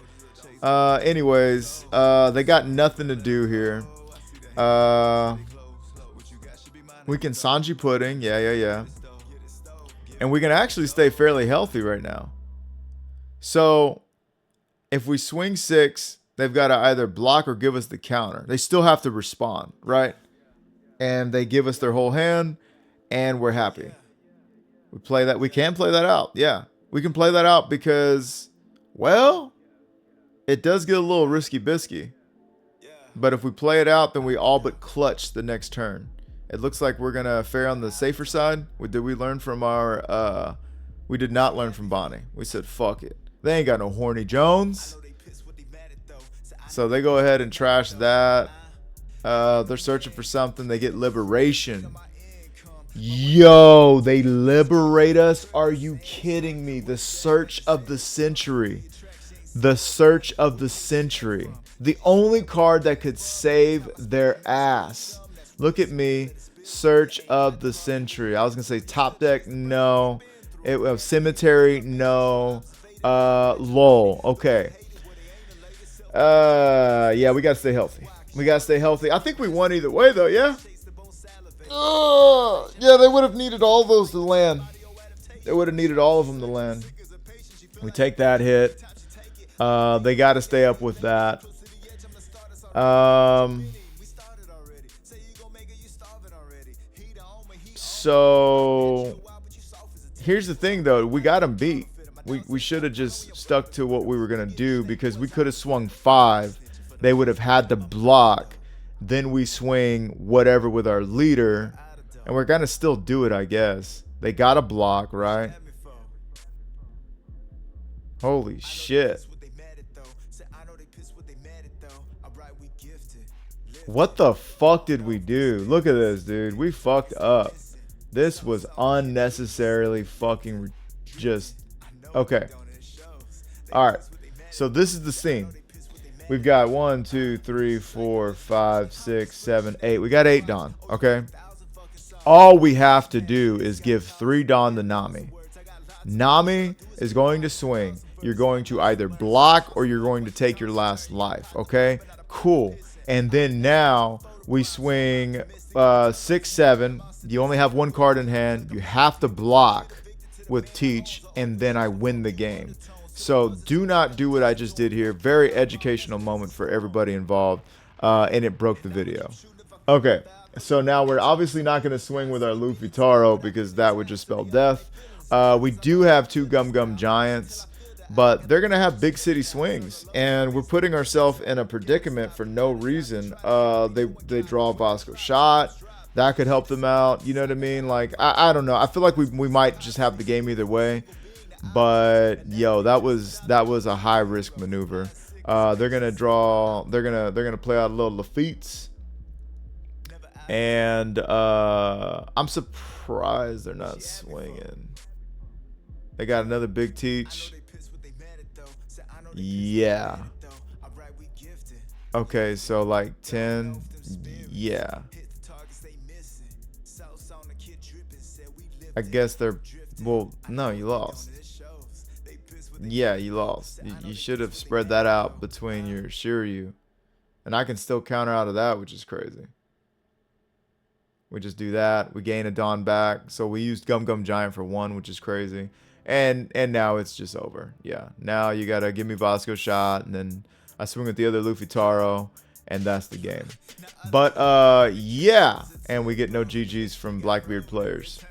Speaker 2: Anyways, they got nothing to do here. We can Sanji pudding, yeah. And we can actually stay fairly healthy right now. So if we swing 6, they've got to either block or give us the counter. They still have to respond, right? And they give us their whole hand, and we're happy. We play that. We can play that out. Yeah, we can play that out because, well, it does get a little risky bisky. But if we play it out, then we all but clutch the next turn. It looks like we're gonna fare on the safer side. Did we learn from our? We did not learn from Bonnie. We said fuck it. They ain't got no horny Jones. So they go ahead and trash that. They're searching for something. They get liberation. Yo, they liberate us. Are you kidding me? The search of the century. The search of the century. The only card that could save their ass. Look at me. Search of the century. I was gonna say top deck. No. It was cemetery. No. Lol. Okay. Yeah, we gotta stay healthy. We gotta stay healthy. I think we won either way though, yeah? Yeah, they would have needed all those to land. They would have needed all of them to land. We take that hit. They gotta stay up with that. So here's the thing though, we got them beat. We should have just stuck to what we were gonna do, because we could have swung 5. They would have had to block. Then we swing whatever with our leader, and we're gonna still do it, I guess. They got to block, right? Holy shit. What the fuck did we do? Look at this, dude. We fucked up. This was unnecessarily fucking just... Okay. Alright. So this is the scene. We've got 1, 2, 3, 4, 5, 6, 7, 8. We got 8 Dawn. Okay. All we have to do is give 3 Dawn to Nami. Nami is going to swing. You're going to either block or you're going to take your last life. Okay. Cool. And then now We swing 6, 7. You only have one card in hand. You have to block with Teach, and then I win the game. So do not do what I just did here. Very educational moment for everybody involved, and it broke the video. Okay, so now we're obviously not going to swing with our Luffy Taro because that would just spell death. We do have 2 Gum Gum Giants, but they're going to have big city swings, and we're putting ourselves in a predicament for no reason. They draw a Bosco shot. That could help them out. You know what I mean? Like, I don't know. I feel like we might just have the game either way. But yo, that was a high risk maneuver. They're gonna draw. They're gonna play out a little Lafitte's, and I'm surprised they're not swinging. They got another big Teach. Yeah. Okay, so like 10. Yeah. I guess they're, well, no, you lost. Yeah, you lost. You should have spread that out between your Shiryu. And I can still counter out of that, which is crazy. We just do that. We gain a Dawn back. So we used Gum Gum Giant for 1, which is crazy. And now it's just over. Yeah. Now you got to give me Bosco shot. And then I swing with the other Luffy Taro. And that's the game. But, yeah. And we get no GGs from Blackbeard players.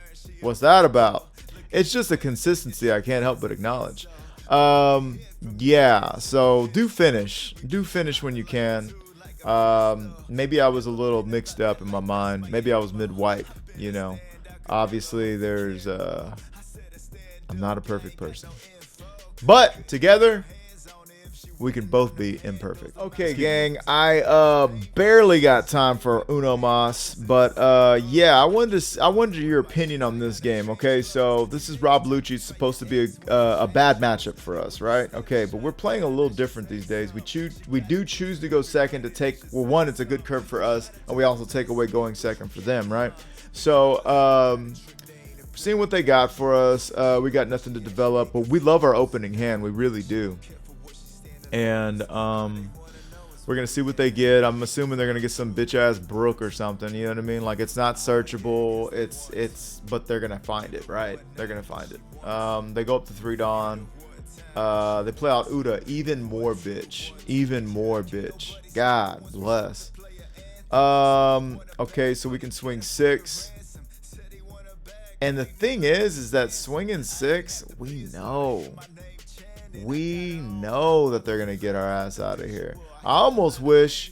Speaker 2: What's that about? It's just a consistency I can't help but acknowledge. Yeah, so do finish when you can. Maybe I was a little mixed up in my mind. Maybe I was mid-wipe, you know. Obviously there's I'm not a perfect person, but together we can both be imperfect. Okay, gang, I barely got time for Uno Mas, but yeah, I wanted your opinion on this game. Okay, so this is Rob Lucci. It's supposed to be a bad matchup for us, right? Okay, but we're playing a little different these days. We do choose to go second to take, well, one, it's a good curve for us, and we also take away going second for them, right? So seeing what they got for us, we got nothing to develop, but we love our opening hand. We really do. And we're gonna see what they get. I'm assuming they're gonna get some bitch ass Brook or something. You know what I mean? Like, it's not searchable. But they're gonna find it, right? They're gonna find it. They go up to 3 Dawn. They play out Uda. Even more bitch. Even more bitch. God bless. Okay, so we can swing 6. And the thing is that swinging 6, we know that they're gonna get our ass out of here. I almost wish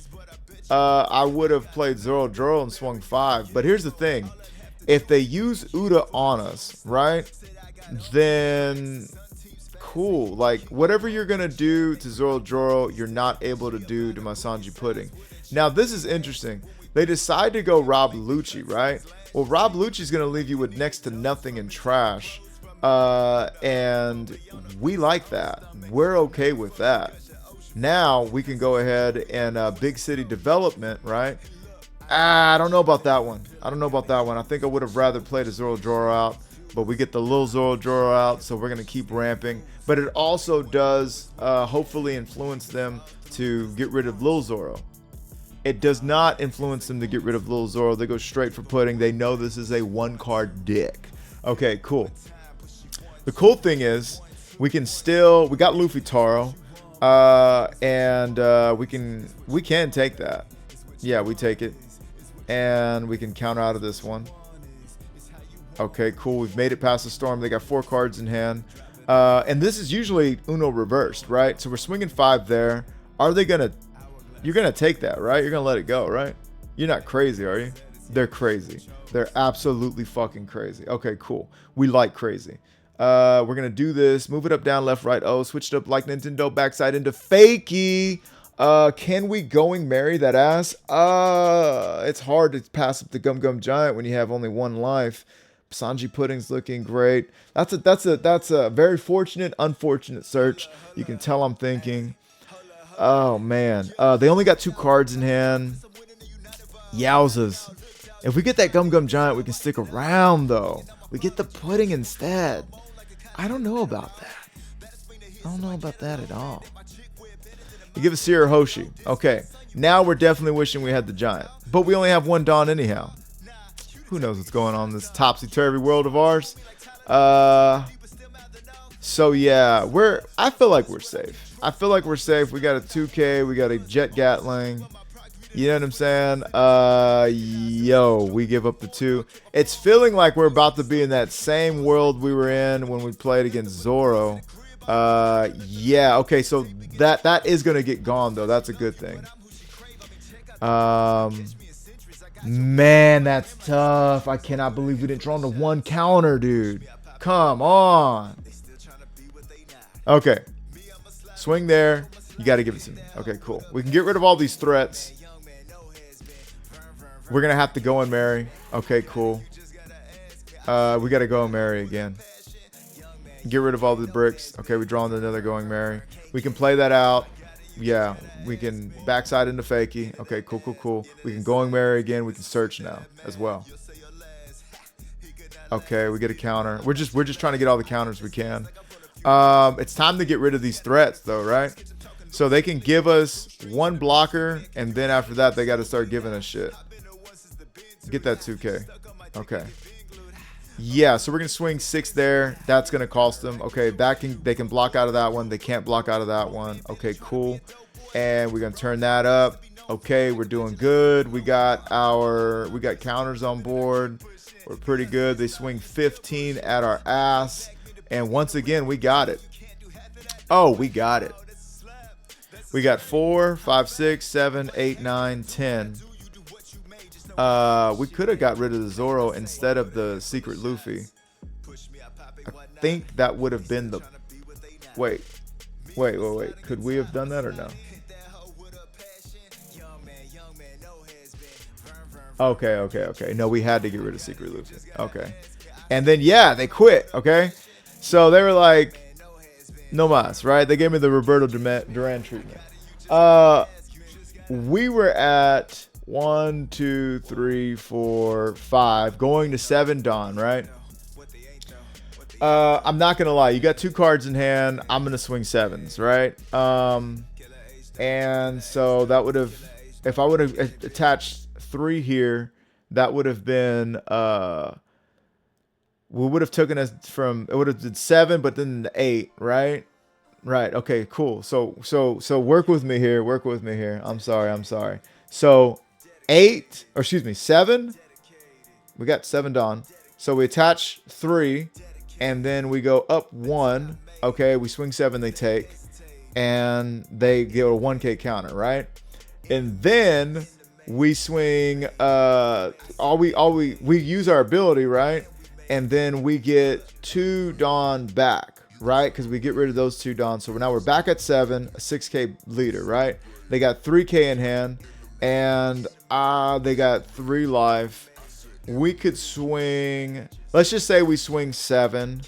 Speaker 2: I would have played Zoro and swung 5. But here's the thing: if they use Uda on us, right, then cool. Like, whatever you're gonna do to Zoro, you're not able to do to my Sanji Pudding. Now this is interesting. They decide to go Rob Lucci, right? Well, Rob Lucci's gonna leave you with next to nothing in trash. And we like that. We're okay with that. Now we can go ahead and big city development, right? I don't know about that one. I think I would have rather played a Zoro out, but we get the little Zoro out, so we're gonna keep ramping. But it also does hopefully influence them to get rid of Lil Zoro. It does not influence them to get rid of Lil Zoro. They go straight for Pudding. They know this is a 1-card dick. Okay, cool. The cool thing is we got Luffy Taro, and we can take that. Yeah, we take it, and we can counter out of this one. Okay, cool. We've made it past the storm. They got 4 cards in hand, and this is usually Uno reversed, right? So we're swinging 5 there. Are they gonna? You're gonna take that, right? You're gonna let it go, right? You're not crazy, are you? They're crazy. They're absolutely fucking crazy. Okay, cool. We like crazy. We're gonna do this. Move it up, down, left, right. Oh, switched up like Nintendo. Backside into Fakey. Can we going marry that ass? It's hard to pass up the Gum Gum Giant when you have only 1 life. Sanji Pudding's looking great. That's a very fortunate, unfortunate search. You can tell I'm thinking. Oh man. They only got 2 cards in hand. Yowzas. If we get that Gum Gum Giant, we can stick around though. We get the Pudding instead. I don't know about that. I don't know about that at all. You give us Seer or Hoshi. Okay. Now we're definitely wishing we had the giant. But we only have one Dawn anyhow. Who knows what's going on in this topsy-turvy world of ours? So yeah, I feel like we're safe. I feel like we're safe. We got a 2K, we got a Jet Gatling. You know what I'm saying? Yo, we give up the 2. It's feeling like we're about to be in that same world we were in when we played against Zoro. Yeah, okay, so that is gonna get gone though. That's a good thing. Man, that's tough. I cannot believe we didn't draw on the 1 counter, dude. Come on. Okay. Swing there. You got to give it to me. Okay, cool. We can get rid of all these threats. We're going to have to go and marry. Okay, cool. We got to go and marry again. Get rid of all the bricks. Okay, we draw on another going marry. We can play that out. Yeah, we can backside into fakie. Okay, cool, cool, cool. We can going marry again. We can search now as well. Okay, we get a counter. We're just trying to get all the counters we can. It's time to get rid of these threats though, right? So they can give us 1 blocker, and then after that they got to start giving us shit. Get that 2K. Okay. Yeah, so we're gonna swing 6 there. That's gonna cost them. Okay, they can block out of that one. They can't block out of that one. Okay, cool. And we're gonna turn that up. Okay, we're doing good. We got counters on board. We're pretty good. They swing 15 at our ass, and once again we got it. Oh, we got it. We got 4, 5, 6, 7, 8, 9, 10. We could have got rid of the Zoro instead of the secret Luffy. I think that would have been the... Wait. Could we have done that or no? Okay. No, we had to get rid of secret Luffy. Okay. And then, yeah, they quit, okay? So they were like, no mas, right? They gave me the Roberto Duran treatment. We were at... 1, 2, 3, 4, 5, going to 7 Dawn, right? I'm not gonna lie, you got 2 cards in hand. I'm gonna swing 7s, right? And so that would have, if I would have attached 3 here, that would have been we would have taken us from, it would have been 7, but then the 8, right? Right. Okay, cool. So work with me here. Work with me here. I'm sorry. So 8, or excuse me, 7. We got 7 Dawn. So we attach 3, and then we go up 1. Okay, we swing 7, they take, and they get a 1K counter, right? And then we swing we use our ability, right? And then we get 2 Dawn back, right? Because we get rid of those 2 Dawns. So now we're back at 7, a 6K leader, right? They got 3K in hand, and they got 3 life. We could swing, let's just say we swing 7,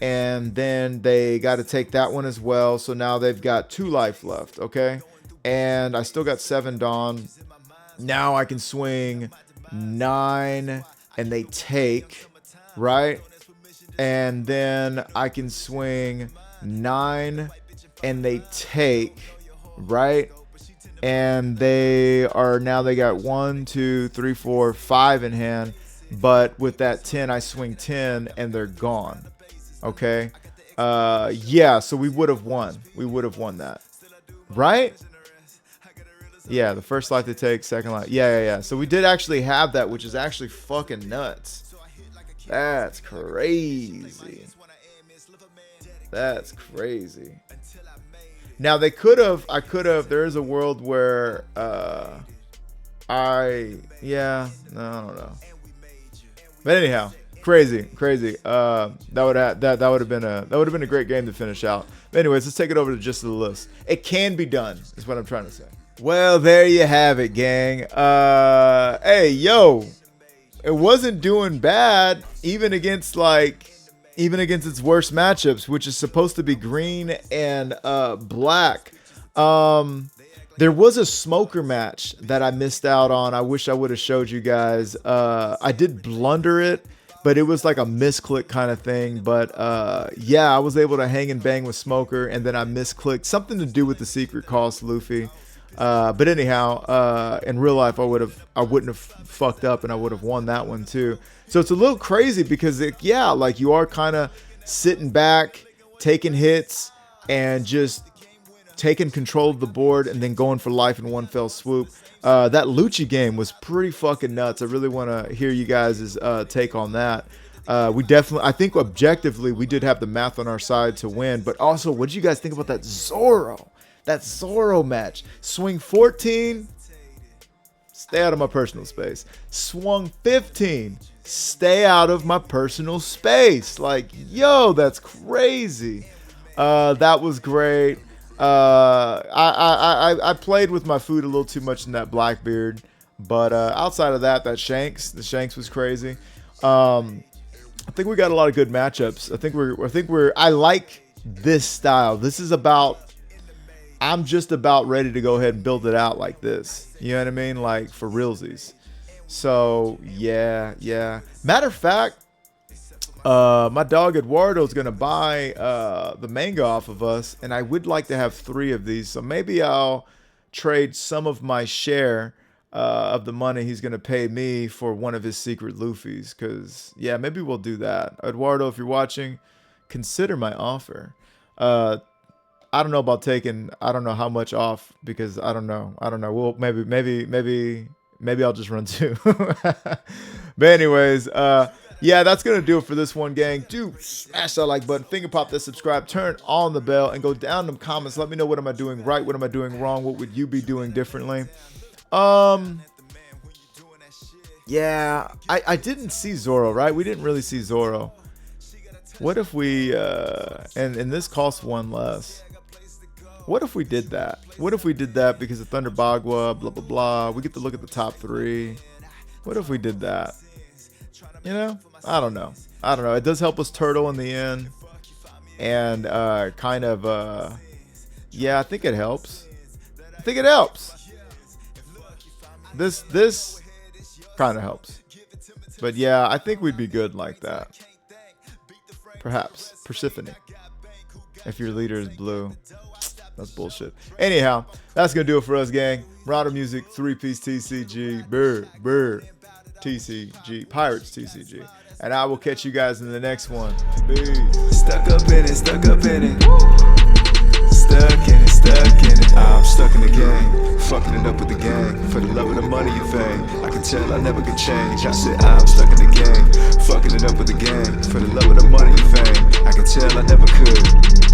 Speaker 2: and then they got to take that one as well. So now they've got 2 life left, okay? And I still got 7 Dawn. Now I can swing 9, and they take, right? And then I can swing 9, and they take, right? And they got 1, 2, 3, 4, 5 in hand. But with that 10, I swing 10, and they're gone. Okay. Yeah. So we would have won. We would have won that, right? Yeah. The first life they take, second life. Yeah. So we did actually have that, which is actually fucking nuts. That's crazy. That's crazy. Now they could have, I could have, there is a world where I don't know. But anyhow, crazy. That would have been a great game to finish out. But anyways, let's take it over to just the list. It can be done, is what I'm trying to say. Well, there you have it, gang. Hey, yo, it wasn't doing bad, even against its worst matchups, which is supposed to be green and black. There was a smoker match that I missed out on. I wish I would have showed you guys. I did blunder it but it was like a misclick kind of thing. But yeah, I was able to hang and bang with Smoker, and then I misclicked something to do with the secret cost Luffy. But anyhow, in real life, I wouldn't have fucked up, and I would have won that one too. So it's a little crazy because yeah, like you are kind of sitting back, taking hits, and just taking control of the board, and then going for life in one fell swoop. That lucci game was pretty fucking nuts. I really want to hear you guys' take on that. We definitely, I think objectively, we did have the math on our side to win. But also, what did you guys think about that Zoro? That Zoro match. Swing 14, stay out of my personal space. Swung 15, stay out of my personal space. Like, yo, that's crazy. That was great. I played with my food a little too much in that Blackbeard, but outside of that, the Shanks was crazy. I think we got a lot of good matchups. I like this style. This is about, I'm just about ready to go ahead and build it out like this. You know what I mean? Like for realsies. So yeah. Matter of fact, my dog Eduardo is gonna buy the manga off of us, and I would like to have 3 of these. So maybe I'll trade some of my share of the money he's gonna pay me for one of his secret Luffys. Cause yeah, maybe we'll do that. Eduardo, if you're watching, consider my offer. I don't know about taking, I don't know how much off, because I don't know. Well, maybe I'll just run 2. But anyways, yeah, that's going to do it for this one, gang. Dude, smash that like button, finger pop that subscribe, turn on the bell, and go down in the comments. Let me know, what am I doing right? What am I doing wrong? What would you be doing differently? Yeah, I didn't see Zoro, right? We didn't really see Zoro. What if we, and this costs 1 less. What if we did that? What if we did that because of Thunder Bagua, blah, blah, blah. We get to look at the top 3. What if we did that? You know, I don't know. It does help us turtle in the end, and kind of, yeah, I think it helps. This kind of helps, but yeah, I think we'd be good like that. Perhaps Persephone, if your leader is blue. That's bullshit. Anyhow, that's gonna do it for us, gang. Marauder Music, 3-piece TCG, Burr. TCG, Pirates TCG. And I will catch you guys in the next one. Peace.
Speaker 1: Stuck up in it. Stuck in it. I'm stuck in the game. Fucking it up with the gang. For the love of the money and fame. I can tell I never could change. I said I'm stuck in the game. Fucking it up with the gang. For the love of the money and fame. I can tell I never could.